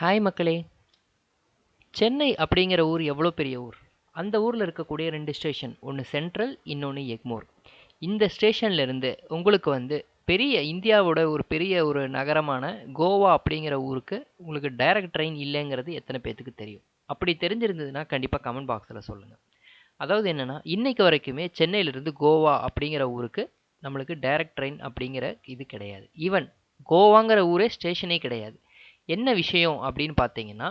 Hi மக்களே. சென்னை அப்படிங்கிற ஊர் எவ்வளோ பெரிய ஊர். அந்த ஊரில் இருக்கக்கூடிய 2 ஸ்டேஷன், ஒன்று சென்ட்ரல், இன்னொன்று எக்மோர். இந்த ஸ்டேஷன்லேருந்து உங்களுக்கு இந்தியாவோட ஒரு பெரிய ஒரு நகரமான கோவா அப்படிங்கிற ஊருக்கு உங்களுக்கு டைரக்ட் ட்ரெயின் இல்லைங்கிறது எத்தனை பேர்த்துக்கு தெரியும்? அப்படி தெரிஞ்சிருந்ததுன்னா கண்டிப்பாக கமெண்ட் பாக்ஸில் சொல்லுங்கள். அதாவது என்னென்னா, இன்னைக்கு வரைக்குமே சென்னையிலேருந்து கோவா அப்படிங்கிற ஊருக்கு நம்மளுக்கு டைரக்ட் ட்ரெயின் அப்படிங்கிற இது கிடையாது. ஈவன் கோவாங்கிற ஊரே ஸ்டேஷனே கிடையாது. என்ன விஷயம் அப்படின்னு பார்த்தீங்கன்னா,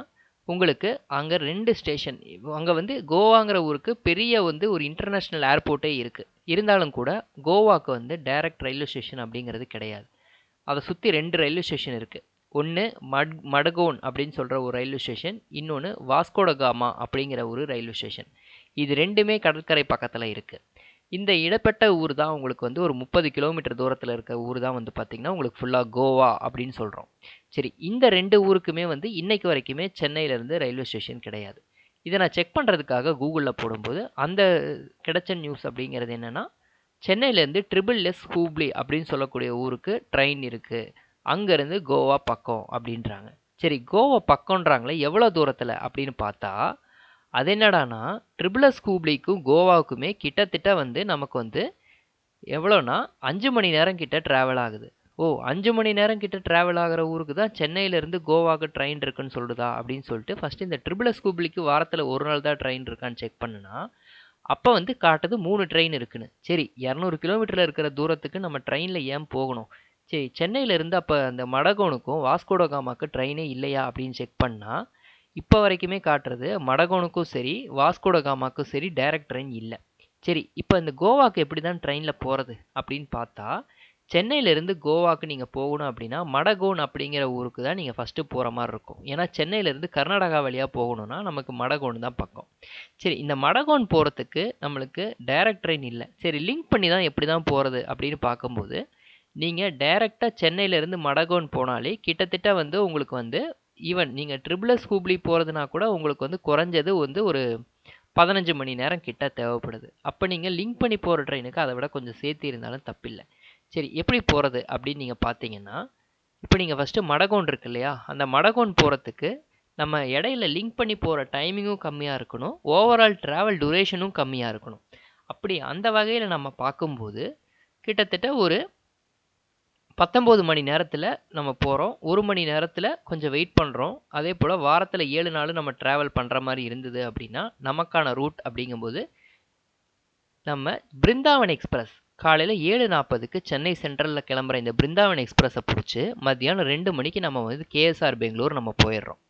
உங்களுக்கு அங்கே 2 ஸ்டேஷன். அங்கே கோவாங்கிற ஊருக்கு பெரிய ஒரு இன்டர்நேஷ்னல் ஏர்போர்ட்டே இருக்குது. இருந்தாலும் கூட கோவாக்கு டைரக்ட் ரயில்வே ஸ்டேஷன் அப்படிங்கிறது கிடையாது. அதை சுற்றி 2 ரயில்வே ஸ்டேஷன் இருக்குது. ஒன்று மடகோன் அப்படின்னு சொல்கிற ஒரு ரயில்வே ஸ்டேஷன், இன்னொன்று வாஸ்கோடகாமா அப்படிங்கிற ஒரு ரயில்வே ஸ்டேஷன். இது ரெண்டுமே கடற்கரை பக்கத்தில் இருக்குது. இந்த இடப்பட்ட ஊர் தான் உங்களுக்கு ஒரு 30 கிலோமீட்டர் தூரத்தில் இருக்க ஊர் தான் பார்த்திங்கன்னா உங்களுக்கு ஃபுல்லாக கோவா அப்படின்னு சொல்கிறோம். சரி, இந்த 2 ஊருக்குமே இன்னைக்கு வரைக்குமே சென்னையிலேருந்து ரயில்வே ஸ்டேஷன் கிடையாது. இதை நான் செக் பண்ணுறதுக்காக கூகுளில் போடும்போது அந்த கிடைச்ச நியூஸ் அப்படிங்கிறது என்னென்னா, சென்னையிலேருந்து SSS ஹூப்ளி அப்படின்னு சொல்லக்கூடிய ஊருக்கு ட்ரெயின் இருக்குது, அங்கேருந்து கோவா பக்கம் அப்படின்றாங்க. சரி, கோவா பக்கம்ன்றாங்களே, எவ்வளோ தூரத்தில் அப்படின்னு பார்த்தா, அது என்னடானா SSS ஹூப்ளிக்கும் கோவாவுக்குமே கிட்டத்தட்ட நமக்கு எவ்வளோனா 5 மணி நேரம் கிட்ட ட்ராவல் ஆகுது. ஓ, 5 மணி நேரம் கிட்ட ட்ராவல் ஆகிற ஊருக்கு தான் சென்னையிலேருந்து கோவாவுக்கு ட்ரெயின் இருக்குன்னு சொல்லுதா அப்படின்னு சொல்லிட்டு ஃபஸ்ட்டு இந்த SSS ஹூப்ளிக்கு வாரத்தில் ஒரு நாள் தான் ட்ரெயின் இருக்கான்னு செக் பண்ணுனா, அப்போ காட்டுது 3 ட்ரெயின் இருக்குன்னு. சரி, 200 கிலோமீட்டரில் இருக்கிற தூரத்துக்கு நம்ம ட்ரெயினில் ஏன் போகணும்? சரி, சென்னையிலேருந்து அப்போ அந்த மடகோனுக்கும் வாஸ்கோடகாமாக்கு ட்ரெயினே இல்லையா அப்படின்னு செக் பண்ணால், இப்போ வரைக்குமே காட்டுறது மடகோனுக்கும் சரி வாஸ்கோடகாமாக்கும் சரி டைரக்ட் ட்ரெயின் இல்லை. சரி, இப்போ இந்த கோவாக்கு எப்படி தான் ட்ரெயினில் போகிறது அப்படின்னு பார்த்தா, சென்னையிலேருந்து கோவாக்கு நீங்கள் போகணும் அப்படின்னா மடகோன் அப்படிங்கிற ஊருக்கு தான் நீங்கள் ஃபஸ்ட்டு போகிற மாதிரி இருக்கும். ஏன்னா சென்னையிலேருந்து கர்நாடகா வழியாக போகணுன்னா நமக்கு மடகோன் தான் பக்கம். சரி, இந்த மடகோன் போகிறதுக்கு நம்மளுக்கு டைரக்ட் ட்ரெயின் இல்லை. சரி, லிங்க் பண்ணி தான் எப்படி தான் போகிறது அப்படின்னு பார்க்கும்போது, நீங்கள் டைரெக்டாக சென்னையிலேருந்து மடகோன் போனாலே கிட்டத்தட்ட உங்களுக்கு ஈவன் நீங்கள் SSS ஹூப்ளி போகிறதுனா கூட உங்களுக்கு குறைஞ்சது ஒரு 15 மணி நேரம் கிட்ட தேவைப்படுது. அப்போ நீங்கள் லிங்க் பண்ணி போகிற ட்ரெயினுக்கு அதை விட கொஞ்சம் சேர்த்து இருந்தாலும் தப்பில்லை. சரி, எப்படி போகிறது அப்படின்னு நீங்கள் பார்த்தீங்கன்னா, இப்போ நீங்கள் ஃபஸ்ட்டு மடகோன் இருக்கு இல்லையா, அந்த மடகோன் போகிறதுக்கு நம்ம இடையில லிங்க் பண்ணி போகிற டைமிங்கும் கம்மியாக இருக்கணும், ஓவரால் ட்ராவல் டூரேஷனும் கம்மியாக இருக்கணும். அப்படி அந்த வகையில் நம்ம பார்க்கும்போது கிட்டத்தட்ட ஒரு 19 மணி நேரத்தில் நம்ம போகிறோம். 1 மணி நேரத்தில் கொஞ்சம் வெயிட் பண்ணுறோம். அதே போல் வாரத்தில் 7 நாள் நம்ம ட்ராவல் பண்ணுற மாதிரி இருந்தது அப்படின்னா, நமக்கான ரூட் அப்படிங்கும்போது நம்ம பிருந்தாவன் எக்ஸ்பிரஸ் காலையில் 7:40க்கு சென்னை சென்ட்ரலில் கிளம்புற இந்த பிருந்தாவன் எக்ஸ்பிரஸை பிடிச்சி மத்தியானம் 2 மணிக்கு நம்ம கேஎஸ்ஆர் பெங்களூர் நம்ம போயிடுறோம்.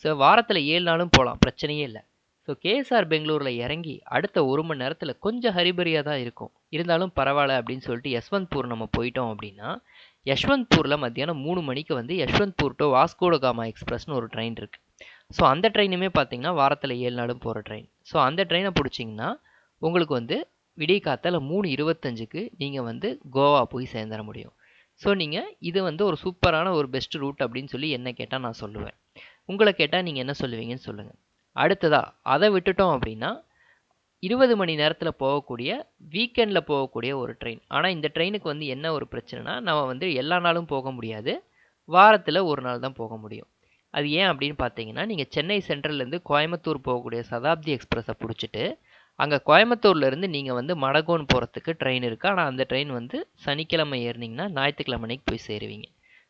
ஸோ வாரத்தில் 7 நாளும் போகலாம், பிரச்சனையே இல்லை. ஸோ கேஎஸ்ஆர் பெங்களூரில் இறங்கி அடுத்த 1 மணி நேரத்தில் கொஞ்சம் ஹரிபரியாக தான் இருக்கும், இருந்தாலும் பரவாயில்ல அப்படின்னு சொல்லிட்டு யஷ்வந்த்பூர் நம்ம போயிட்டோம் அப்படின்னா, யஷ்வந்த்பூரில் மத்தியானம் 3 மணிக்கு யஷ்வந்த்பூர் டு வாஸ்கோடகாமா எக்ஸ்பிரஸ்னு ஒரு ட்ரெயின் இருக்குது. ஸோ அந்த ட்ரெயினுமே பார்த்தீங்கன்னா வாரத்தில் 7 நாளும் போகிற ட்ரெயின். ஸோ அந்த ட்ரெயினை பிடிச்சிங்கன்னா உங்களுக்கு விடிய காத்தால 3:25க்கு நீங்கள் கோவா போய் சேர்ந்துட முடியும். ஸோ நீங்கள் இது ஒரு சூப்பரான ஒரு பெஸ்ட் ரூட் அப்படின்னு சொல்லி என்ன கேட்டால் நான் சொல்லுவேன். உங்களை கேட்டால் நீங்கள் என்ன சொல்லுவீங்கன்னு சொல்லுங்கள். அடுத்ததாக அதை விட்டுட்டோம் அப்படின்னா 20 மணி நேரத்தில் போகக்கூடிய வீக்கெண்டில் போகக்கூடிய ஒரு ட்ரெயின். ஆனால் இந்த ட்ரெயினுக்கு என்ன ஒரு பிரச்சனைனா, நம்ம எல்லா நாளும் போக முடியாது, வாரத்தில் ஒரு நாள் தான் போக முடியும். அது ஏன் அப்படின்னு பார்த்தீங்கன்னா, நீங்கள் சென்னை சென்ட்ரல்லேருந்து கோயம்புத்தூர் போகக்கூடிய சதாப்தி எக்ஸ்பிரஸை பிடிச்சிட்டு அங்கே கோயம்புத்தூர்லேருந்து நீங்கள் மடகோன் போகிறதுக்கு ட்ரெயின் இருக்குது. ஆனால் அந்த ட்ரெயின் சனிக்கிழமை ஏறினீங்கன்னா ஞாயிற்றுக்கிழமை அன்னைக்கு போய் சேருவீங்க.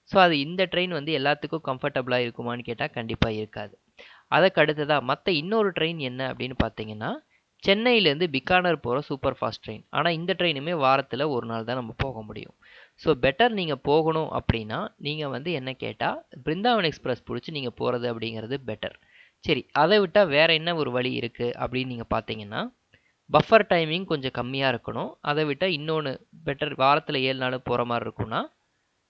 ஸோ அது இந்த ட்ரெயின் எல்லாத்துக்கும் கம்ஃபர்டபுளாக இருக்குமான்னு கேட்டால் கண்டிப்பாக இருக்காது. அதுக்கு அடுத்ததாக மற்ற இன்னொரு ட்ரெயின் என்ன அப்படின்னு பார்த்தீங்கன்னா, சென்னையிலேருந்து பிக்கானர் போகிற சூப்பர் ஃபாஸ்ட் ட்ரெயின். ஆனால் இந்த ட்ரெயினுமே வாரத்தில் ஒரு நாள் தான் நம்ம போக முடியும். ஸோ பெட்டர் நீங்கள் போகணும் அப்படின்னா நீங்கள் என்ன கேட்டால் பிருந்தாவன் எக்ஸ்பிரஸ் பிடிச்சி நீங்கள் போகிறது அப்படிங்கிறது பெட்டர். சரி, அதை விட்டால் வேறு என்ன ஒரு வழி இருக்குது அப்படின்னு நீங்கள் பார்த்தீங்கன்னா, பஃபர் டைமிங் கொஞ்சம் கம்மியாக இருக்கணும். அதை விட்டால் இன்னொன்று பெட்டர், வாரத்தில் 7 நாள் போகிற மாதிரி இருக்குன்னா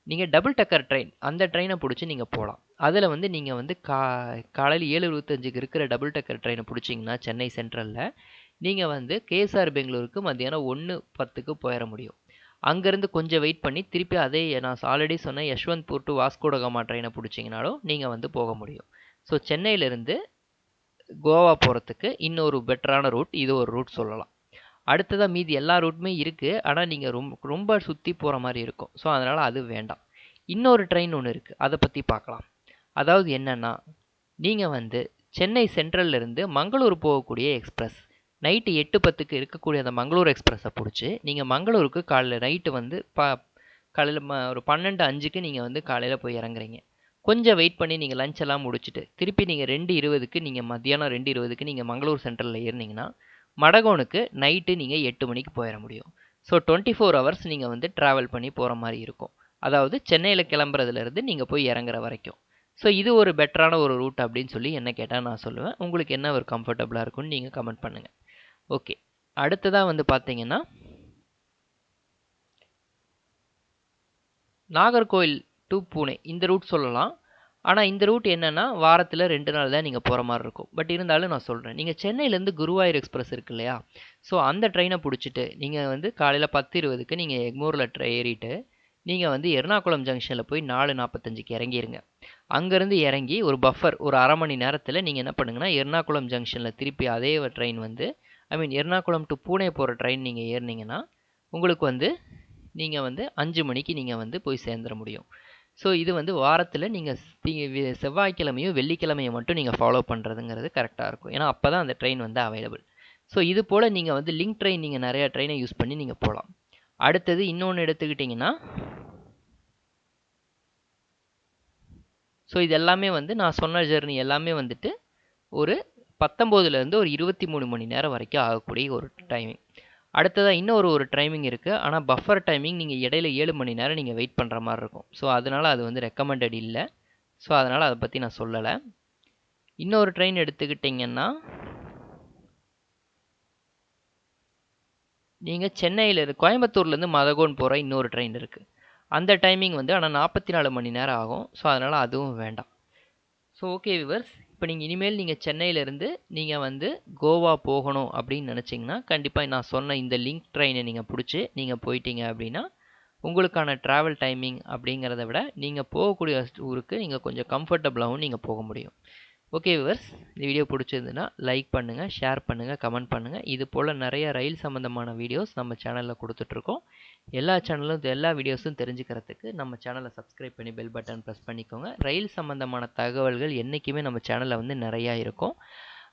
நீங்கள் டபுள் டக்கர் ட்ரெயின், அந்த ட்ரெயினை பிடிச்சி நீங்கள் போகலாம். அதில் நீங்கள் காலையில் 7:25க்கு இருக்கிற டபுள் டக்கர் ட்ரெயினை பிடிச்சிங்கன்னா சென்னை சென்ட்ரலில் நீங்கள் கேஎஸ்ஆர் பெங்களூருக்கு மத்தியானம் 1:10க்கு போயிட முடியும். அங்கேருந்து கொஞ்சம் வெயிட் பண்ணி திருப்பி அதே நான் ஆல்ரெடி சொன்ன யஷ்வந்த்பூர் டு வாஸ்கோடகாமா ட்ரெயினை பிடிச்சிங்கனாலும் நீங்கள் போக முடியும். ஸோ சென்னையிலேருந்து கோவா போகிறதுக்கு இன்னொரு பெட்டரான ரூட் இது ஒரு ரூட் சொல்லலாம். அடுத்ததாக மீதி எல்லா ரூட்டுமே இருக்குது, ஆனால் நீங்கள் ரொம்ப சுற்றி போகிற மாதிரி இருக்கும். ஸோ அதனால் அது வேண்டாம். இன்னொரு ட்ரெயின் ஒன்று இருக்குது, அதை பற்றி பார்க்கலாம். அதாவது என்னென்னா, நீங்கள் வந்து சென்னை சென்ட்ரல்லேருந்து மங்களூர் போகக்கூடிய எக்ஸ்பிரஸ் நைட்டு 8:10க்கு இருக்கக்கூடிய அந்த மங்களூர் எக்ஸ்பிரஸை பிடிச்சி நீங்கள் மங்களூருக்கு காலையில் நைட்டு வந்து காலையில் ஒரு 12:05க்கு நீங்கள் வந்து காலையில் போய் இறங்குறீங்க. கொஞ்சம் வெயிட் பண்ணி நீங்கள் லஞ்ச் எல்லாம் முடிச்சுட்டு திருப்பி நீங்கள் 2:20க்கு நீங்கள் மத்தியானம் 2:20க்கு நீங்கள் மங்களூர் சென்ட்ரலில் ஏறினீங்கன்னா மடகோனுக்கு நைட்டு நீங்கள் 8 மணிக்கு போயிட முடியும். ஸோ 24 ஹவர்ஸ் நீங்கள் வந்து ட்ராவல் பண்ணி போகிற மாதிரி இருக்கும். அதாவது சென்னையில் கிளம்புறதுலேருந்து நீங்கள் போய் இறங்குற வரைக்கும். ஸோ இது ஒரு பெட்டரான ஒரு ரூட் அப்படின்னு சொல்லி என்ன கேட்டால் நான் சொல்லுவேன். உங்களுக்கு என்ன ஒரு கம்ஃபர்டபுளாக இருக்கும்னு நீங்கள் கமெண்ட் பண்ணுங்கள். ஓகே, அடுத்ததாக வந்து பார்த்தீங்கன்னா நாகர்கோயில் டு பூனே இந்த ரூட் சொல்லலாம். ஆனால் இந்த ரூட் என்னென்னா வாரத்தில் 2 நாள் தான் நீங்கள் போகிற மாதிரி இருக்கும். பட் இருந்தாலும் நான் சொல்கிறேன், நீங்கள் சென்னையிலேருந்து குருவாயூர் எக்ஸ்பிரஸ் இருக்கு இல்லையா, ஸோ அந்த ட்ரெயினை பிடிச்சிட்டு நீங்கள் வந்து காலையில் 10:20க்கு நீங்கள் எக்மோரில் ஏறிட்டு நீங்கள் வந்து எர்ணாகுளம் ஜங்ஷனில் போய் 4:45க்கு இறங்கிடுங்க. அங்கேருந்து இறங்கி ஒரு பஃபர் ஒரு அரை மணி நேரத்தில் நீங்கள் என்ன பண்ணுங்கன்னா எர்ணாகுளம் ஜங்ஷனில் திருப்பி அதே ட்ரெயின் வந்து எர்ணாகுளம் டு பூனே போகிற ட்ரெயின் நீங்கள் ஏறினீங்கன்னா உங்களுக்கு வந்து நீங்கள் வந்து 5 மணிக்கு நீங்கள் வந்து போய் சேர்ந்துட முடியும். ஸோ இது வந்து வாரத்தில் நீங்கள் செவ்வாய்க்கிழமையும் வெள்ளிக்கிழமையும் மட்டும் நீங்கள் ஃபாலோ பண்ணுறதுங்கிறது கரெக்டாக இருக்கும். ஏன்னா அப்போ தான் அந்த ட்ரெயின் வந்து அவைலபிள். ஸோ இது போல் நீங்கள் வந்து லிங்க் ட்ரெயின் நீங்கள் நிறையா ட்ரெயினை யூஸ் பண்ணி நீங்கள் போகலாம். அடுத்தது இன்னொன்று எடுத்துக்கிட்டிங்கன்னா, ஸோ இது எல்லாமே வந்து நான் சொன்ன ஜெர்னி எல்லாமே வந்துட்டு ஒரு 19லேருந்து ஒரு 23 மணி நேரம் வரைக்கும் ஆகக்கூடிய ஒரு டைமிங். அடுத்ததாக இன்னொரு ஒரு டைமிங் இருக்குது. ஆனால் பஃபர் டைமிங் நீங்கள் இடையில 7 மணி நேரம் நீங்கள் வெயிட் பண்ணுற மாதிரி இருக்கும். ஸோ அதனால் அது வந்து ரெக்கமெண்டட் இல்லை. ஸோ அதனால் அதை பற்றி நான் சொல்லலை. இன்னொரு ட்ரெயின் எடுத்துக்கிட்டிங்கன்னா நீங்கள் சென்னையில் கோயம்புத்தூர்லேருந்து மதகோன் போகிற இன்னொரு ட்ரெயின் இருக்குது. அந்த டைமிங் வந்து ஆனால் 44 மணி நேரம் ஆகும். ஸோ அதனால் அதுவும் வேண்டாம். ஸோ ஓகே விவர்ஸ், இப்போ நீங்கள் இனிமேல் நீங்கள் சென்னையிலேருந்து நீங்கள் வந்து கோவா போகணும் அப்படின்னு நினச்சிங்கன்னா கண்டிப்பாக நான் சொன்ன இந்த லிங்க் ட்ரெயினை நீங்கள் பிடிச்சி நீங்கள் போயிட்டீங்க அப்படின்னா உங்களுக்கான ட்ராவல் டைமிங் அப்படிங்கிறத விட நீங்கள் போகக்கூடிய ஊருக்கு நீங்கள் கொஞ்சம் கம்ஃபர்டபுளாகவும் நீங்கள் போக முடியும். ஓகே விவர்ஸ், இந்த வீடியோ பிடிச்சிருந்துன்னா லைக் பண்ணுங்கள், ஷேர் பண்ணுங்கள், கமெண்ட் பண்ணுங்கள். இது போல் நிறைய ரயில் சம்மந்தமான வீடியோஸ் நம்ம சேனலில் கொடுத்துட்ருக்கோம். எல்லா சேனலும் எல்லா வீடியோஸும் தெரிஞ்சுக்கிறதுக்கு நம்ம சேனலை சப்ஸ்கிரைப் பண்ணி பெல் பட்டன் ப்ரெஸ் பண்ணிக்கோங்க. ரயில் சம்மந்தமான தகவல்கள் என்றைக்குமே நம்ம சேனலில் வந்து நிறையா இருக்கும்.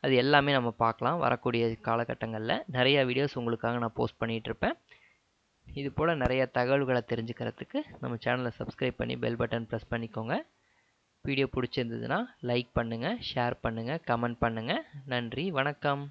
அது எல்லாமே நம்ம பார்க்கலாம். வரக்கூடிய காலகட்டங்களில் நிறையா வீடியோஸ் உங்களுக்காக நான் போஸ்ட் பண்ணிகிட்ருப்பேன். இது போல் நிறைய தகவல்களை தெரிஞ்சுக்கிறதுக்கு நம்ம சேனலை சப்ஸ்கிரைப் பண்ணி பெல் பட்டன் ப்ரெஸ் பண்ணிக்கோங்க. வீடியோ பிடிச்சிருந்ததுன்னா லைக் பண்ணுங்கள், ஷேர் பண்ணுங்கள், கமெண்ட் பண்ணுங்கள். நன்றி, வணக்கம்.